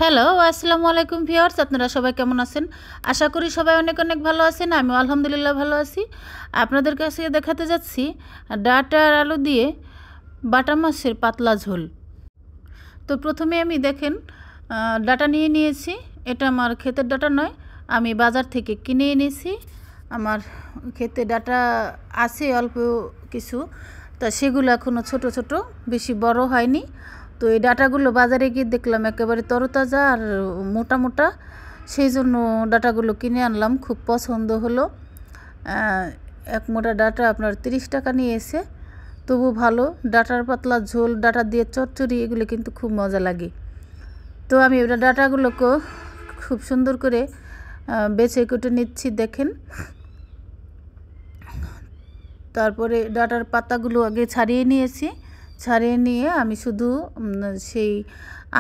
Hello, আসসালামু আলাইকুম viewers. আপনারা সবাই কেমন আছেন? আশা করি সবাই অনেক অনেক ভালো আছেন। আমিও আলহামদুলিল্লাহ ভালো আছি। আপনাদের কাছে দেখাতে যাচ্ছি ডাঁটা আর আলু দিয়ে বাটা মাছের পাতলা ঝোল। তো প্রথমে আমি দেখেন ডাঁটা নিয়ে নিয়েছি। এটা আমার ক্ষেতের ডাঁটা নয়, আমি বাজার থেকে কিনে এনেছি। আমার ক্ষেতে ডাঁটা আছে অল্প কিছু, তা সেগুলো এখনও ছোট ছোট, বেশি বড় হয়নি। তো এই ডাঁটাগুলো বাজারে গিয়ে দেখলাম একেবারে তরতাজা আর মোটা মোটা, সেই জন্য ডাঁটাগুলো কিনে আনলাম। খুব পছন্দ হলো। এক মোটা ডাঁটা আপনার 30 টাকা নিয়েছে। তবু ভালো, ডাঁটার পাতলা ঝোল, ডাঁটা দিয়ে চচ্চড়ি, এগুলো কিন্তু খুব মজা লাগে। তো আমি ওটা ডাঁটাগুলোকে খুব সুন্দর করে বেছে কেটে নিচ্ছি দেখেন। তারপরে ডাঁটার পাতাগুলো আগে ছাড়িয়ে নিয়েছি। ছাড়িয়ে নিয়ে আমি শুধু সেই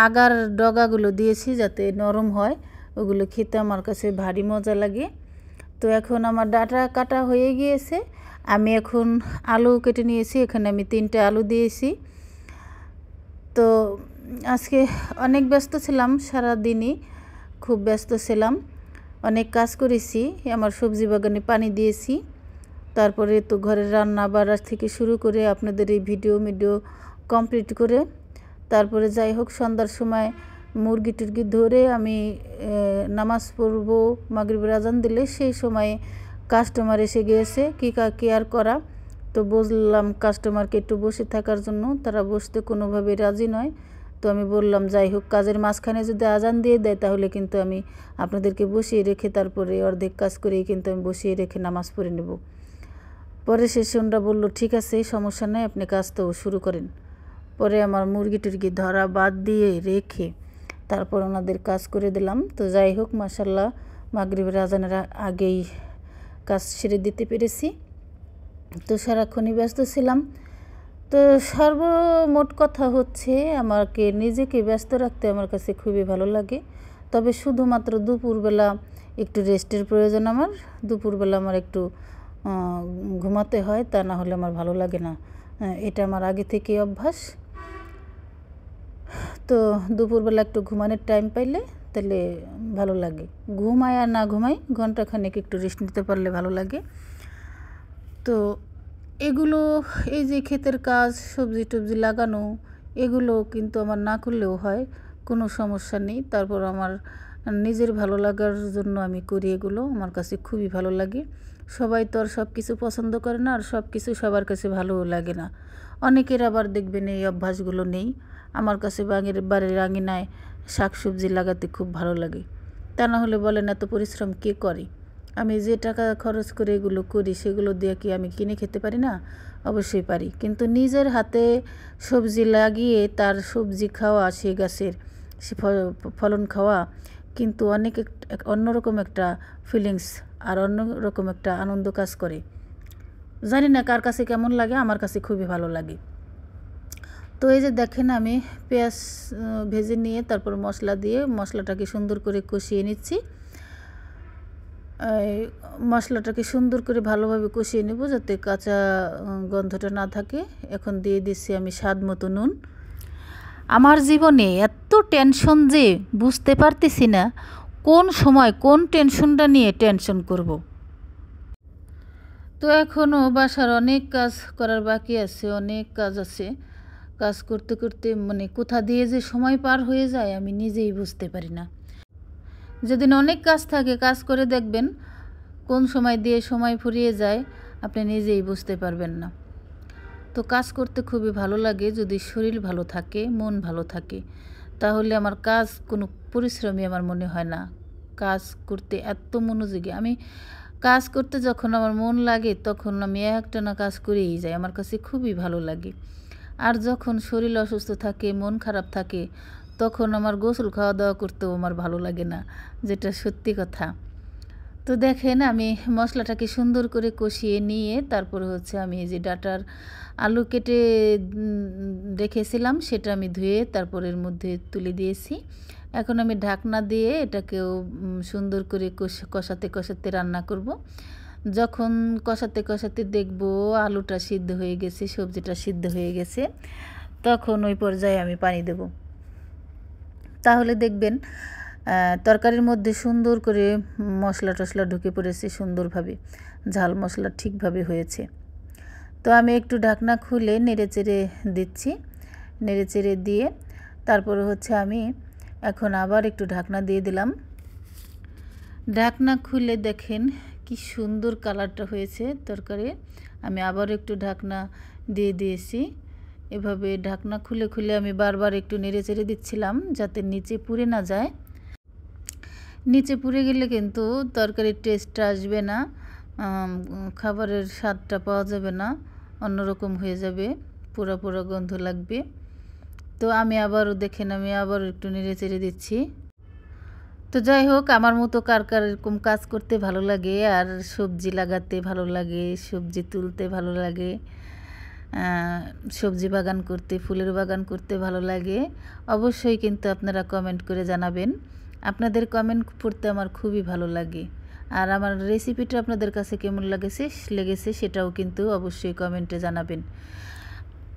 আগার ডগাগুলো দিয়েছি যাতে নরম হয়। ওগুলো খেতে আমার কাছে ভারী মজা লাগে। তো এখন আমার ডাঁটা কাটা হয়ে গিয়েছে। আমি এখন আলু কেটে নিয়েছি। এখানে আমি 3টে আলু দিয়েছি। তো আজকে অনেক ব্যস্ত ছিলাম, সারাদিনই খুব ব্যস্ত ছিলাম, অনেক কাজ করেছি। আমার সবজি বাগানে পানি দিয়েছি। তারপরে তো ঘরের রান্না বাড়া থেকে শুরু করে আপনাদের এই ভিডিও কমপ্লিট করে, তারপরে যাই হোক সন্ধ্যার সময় মুরগি টুরগি ধরে আমি নামাজ পড়ব, মাগরিবের আজান দিলে সেই সময়ে কাস্টমার এসে গিয়েছে। কি আর করা, তো বললাম কাস্টমারকে একটু বসে থাকার জন্য, তারা বসতে কোনোভাবে রাজি নয়। তো আমি বললাম যাই হোক, কাজের মাঝখানে যদি আজান দিয়ে দেয় তাহলে কিন্তু আমি আপনাদেরকে বসিয়ে রেখে তারপরে অর্ধেক কাজ করেই কিন্তু আমি বসিয়ে রেখে নামাজ পড়ে নেব। পরে সেশনটা বলল ঠিক আছে, সমস্যা নেই, আপনি কাজ তো শুরু করেন। পরে আমার মুরগি টুরগি ধরা বাদ দিয়ে রেখে তারপর ওনাদের কাজ করে দিলাম। তো যাই হোক মাশাল্লাহ, মাগরিবের আজানের আগেই কাজ সেরে দিতে পেরেছি। তো সারাক্ষণই ব্যস্ত ছিলাম। তো সর্বমোট কথা হচ্ছে, আমাকে নিজেকে ব্যস্ত রাখতে আমার কাছে খুবই ভালো লাগে। তবে শুধুমাত্র দুপুরবেলা একটু রেস্টের প্রয়োজন আমার। দুপুরবেলা আমার একটু ঘুমাতে হয়, তা না হলে আমার ভালো লাগে না। এটা আমার আগে থেকেই অভ্যাস। তো দুপুরবেলা একটু ঘুমানোর টাইম পাইলে তাহলে ভালো লাগে। ঘুমাই আর না ঘুমাই, ঘন্টাখানেক একটু রেস্ট নিতে পারলে ভালো লাগে। তো এগুলো, এই যে ক্ষেতের কাজ, সবজি টবজি লাগানো, এগুলো কিন্তু আমার না করলেও হয়, কোনো সমস্যা নেই। তারপর আমার নিজের ভালো লাগার জন্য আমি করি এগুলো, আমার কাছে খুবই ভালো লাগে। সবাই তো আর সব কিছু পছন্দ করে না, আর সব কিছু সবার কাছে ভালোও লাগে না। অনেকের আবার দেখবেন এই অভ্যাসগুলো নেই। আমার কাছে বাড়ির আঙিনায় শাক সবজি লাগাতে খুব ভালো লাগে। তা না হলে বলেন এত পরিশ্রম কে করে? আমি যে টাকা খরচ করে এগুলো করি সেগুলো দিয়ে কি আমি কিনে খেতে পারি না? অবশ্যই পারি। কিন্তু নিজের হাতে সবজি লাগিয়ে তার সবজি খাওয়া, সে গাছের সে ফলন খাওয়া কিন্তু অনেক অন্যরকম একটা ফিলিংস আর অন্যরকম একটা আনন্দ কাজ করে। জানি না কার কাছে কেমন লাগে, আমার কাছে খুবই ভালো লাগে। তো এই যে দেখেন, আমি পেঁয়াজ ভেজে নিয়ে তারপর মশলা দিয়ে মশলাটাকে সুন্দর করে কষিয়ে নিচ্ছি। মশলাটাকে সুন্দর করে ভালোভাবে কষিয়ে নেব যাতে কাঁচা গন্ধটা না থাকে। এখন দিয়ে দিচ্ছি আমি স্বাদ মতো নুন। আমার জীবনে এত টেনশন যে বুঝতে পারতেছি না কোন সময় কোন টেনশনটা নিয়ে টেনশন করব। তো এখনও বাসার অনেক কাজ করার বাকি আছে, অনেক কাজ আছে। কাজ করতে করতে মানে কোথা দিয়ে যে সময় পার হয়ে যায় আমি নিজেই বুঝতে পারি না। যেদিন অনেক কাজ থাকে, কাজ করে দেখবেন কোন সময় দিয়ে সময় ফুরিয়ে যায় আপনি নিজেই বুঝতে পারবেন না। তো কাজ করতে খুবই ভালো লাগে যদি শরীর ভালো থাকে, মন ভালো থাকে, তাহলে আমার কাজ কোনো পরিশ্রমই আমার মনে হয় না। কাজ করতে এত মনোযোগী আমি, কাজ করতে যখন আমার মন লাগে তখন আমি একটানা কাজ করেই যাই, আমার কাছে খুবই ভালো লাগে। আর যখন শরীর অসুস্থ থাকে, মন খারাপ থাকে, তখন আমার গোসল খাওয়া দাওয়া করতেও আমার ভালো লাগে না, যেটা সত্যি কথা। তো দেখেন আমি মশলাটাকে সুন্দর করে কষিয়ে নিয়ে তারপরে হচ্ছে আমি এই যে ডাঁটার আলু কেটে রেখেছিলাম সেটা আমি ধুয়ে তারপর এর মধ্যে তুলে দিয়েছি। এখন আমি ঢাকনা দিয়ে এটাকেও সুন্দর করে কষাতে কষাতে রান্না করব। যখন কষাতে কষাতে দেখব আলুটা সিদ্ধ হয়ে গেছে, সবজিটা সিদ্ধ হয়ে গেছে, তখন ওই পর্যায়ে আমি পানি দেব। তাহলে দেখবেন তরকারির মধ্যে সুন্দর করে মশলা টশলা ঢুকে পড়েছে সুন্দরভাবে, ঝাল মশলা ঠিকভাবে হয়েছে। তো আমি একটু ঢাকনা খুলে নেড়েচেড়ে দিচ্ছি, নেড়েচেড়ে দিয়ে তারপরে হচ্ছে আমি এখন আবার একটু ঢাকনা দিয়ে দিলাম। ঢাকনা খুলে দেখেন কি সুন্দর কালারটা হয়েছে তরকারি। আমি আবার একটু ঢাকনা দিয়ে দিয়েছি। এভাবে ঢাকনা খুলে খুলে আমি বারবার একটু নেড়েচেড়ে দিচ্ছিলাম যাতে নিচে পুড়ে না যায়। নিচে পুড়ে গেলে কিন্তু তরকারির টেস্টটা আসবে না, খাবারের স্বাদটা পাওয়া যাবে না, অন্যরকম হয়ে যাবে, পোড়া পোড়া গন্ধ লাগবে। তো আমি আবারও দেখেন আমি আবার একটু নেড়েচেড়ে দিচ্ছি। তো যাই হোক, আমার মতো কার কার এরকম কাজ করতে ভালো লাগে আর সবজি লাগাতে ভালো লাগে, সবজি তুলতে ভালো লাগে, সবজি বাগান করতে, ফুলের বাগান করতে ভালো লাগে, অবশ্যই কিন্তু আপনারা কমেন্ট করে জানাবেন। আপনাদের কমেন্ট পড়তে আমার খুবই ভালো লাগে। আর আমার রেসিপিটা আপনাদের কাছে কেমন লেগেছে সেটাও কিন্তু অবশ্যই কমেন্টে জানাবেন।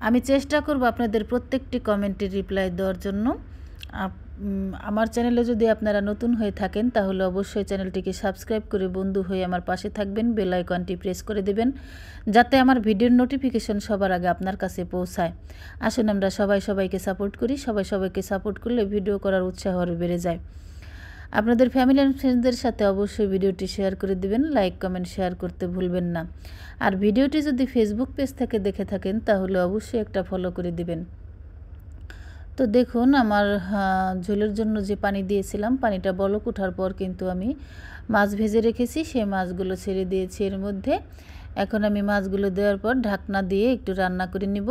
আমি চেষ্টা করব আপনাদের প্রত্যেকটি কমেন্টের রিপ্লাই দেওয়ার জন্য। আমার চ্যানেলে যদি আপনারা নতুন হয়ে থাকেন তাহলে অবশ্যই চ্যানেলটিকে সাবস্ক্রাইব করে বন্ধু হয়ে আমার পাশে থাকবেন, বেল আইকনটি প্রেস করে দেবেন যাতে আমার ভিডিওর নোটিফিকেশন সবার আগে আপনার কাছে পৌঁছায়। আসুন আমরা সবাইকে সাপোর্ট করি, সবাইকে সাপোর্ট করলে ভিডিও করার উৎসাহ আরও বেড়ে যায়। আপনাদের ফ্যামিলি অ্যান্ড ফ্রেন্ডসদের সাথে অবশ্যই ভিডিওটি শেয়ার করে দিবেন, লাইক কমেন্ট শেয়ার করতে ভুলবেন না। আর ভিডিওটি যদি ফেসবুক পেজ থেকে দেখে থাকেন তাহলে অবশ্যই একটা ফলো করে দিবেন। তো দেখুন আমার ঝোলের জন্য যে পানি দিয়েছিলাম, পানিটা বলক ওঠার পর কিন্তু আমি মাছ ভেজে রেখেছি, সেই মাছগুলো ছেড়ে দিয়েছি এর মধ্যে। এখন আমি মাছগুলো দেওয়ার পর ঢাকনা দিয়ে একটু রান্না করে নিব।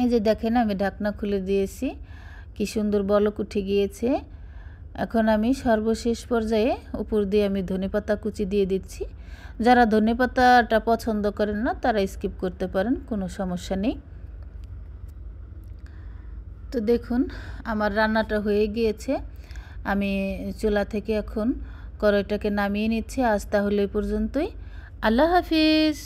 এই যে দেখেন আমি ঢাকনা খুলে দিয়েছি, কি সুন্দর বলক উঠে গিয়েছে। এখন আমি সর্বশেষ পর্যায়ে উপর দিয়ে আমি ধনেপাতা কুচি দিয়ে দিচ্ছি। যারা ধনেপাতাটা পছন্দ করেন না তারা স্কিপ করতে পারেন, কোনো সমস্যা নেই। তো দেখুন আমার রান্নাটা হয়ে গিয়েছে, আমি চুলা থেকে এখন কড়াইটাকে নামিয়ে নিচ্ছি। আজ তাহলে এই পর্যন্তই। আল্লাহ হাফিজ।